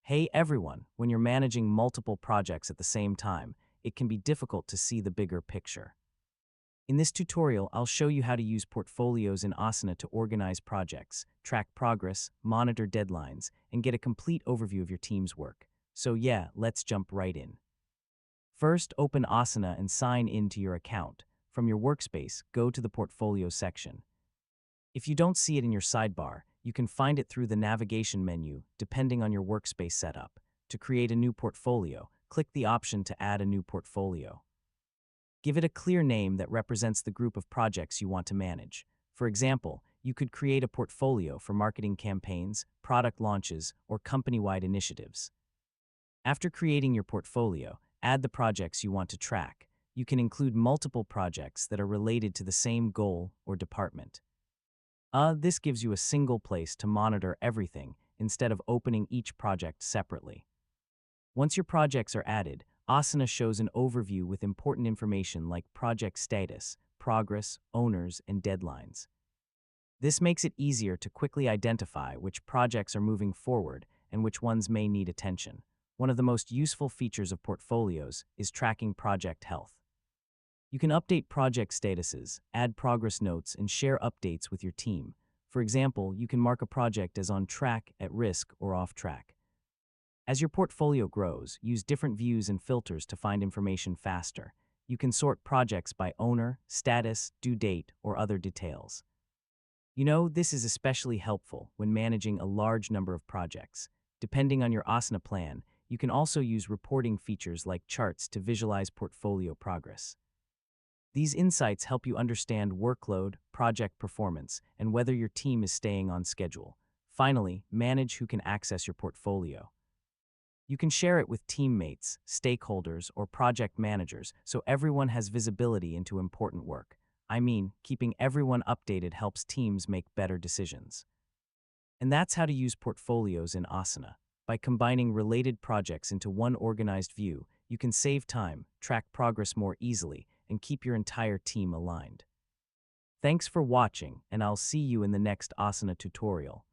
Hey everyone, when you're managing multiple projects at the same time, it can be difficult to see the bigger picture. In this tutorial, I'll show you how to use portfolios in Asana to organize projects, track progress, monitor deadlines, and get a complete overview of your team's work. So yeah, let's jump right in. First, open Asana and sign in to your account. From your workspace, go to the Portfolio section. If you don't see it in your sidebar, you can find it through the navigation menu, depending on your workspace setup. To create a new portfolio, click the option to add a new portfolio. Give it a clear name that represents the group of projects you want to manage. For example, you could create a portfolio for marketing campaigns, product launches, or company-wide initiatives. After creating your portfolio, add the projects you want to track. You can include multiple projects that are related to the same goal or department. This gives you a single place to monitor everything instead of opening each project separately. Once your projects are added, Asana shows an overview with important information like project status, progress, owners, and deadlines. This makes it easier to quickly identify which projects are moving forward and which ones may need attention. One of the most useful features of portfolios is tracking project health. You can update project statuses, add progress notes, and share updates with your team. For example, you can mark a project as on track, at risk, or off track. As your portfolio grows, use different views and filters to find information faster. You can sort projects by owner, status, due date, or other details. This is especially helpful when managing a large number of projects. Depending on your Asana plan, you can also use reporting features like charts to visualize portfolio progress. These insights help you understand workload, project performance, and whether your team is staying on schedule. Finally, manage who can access your portfolio. You can share it with teammates, stakeholders, or project managers so everyone has visibility into important work. Keeping everyone updated helps teams make better decisions. And that's how to use portfolios in Asana. By combining related projects into one organized view, you can save time, track progress more easily, and keep your entire team aligned. Thanks for watching, and I'll see you in the next Asana tutorial.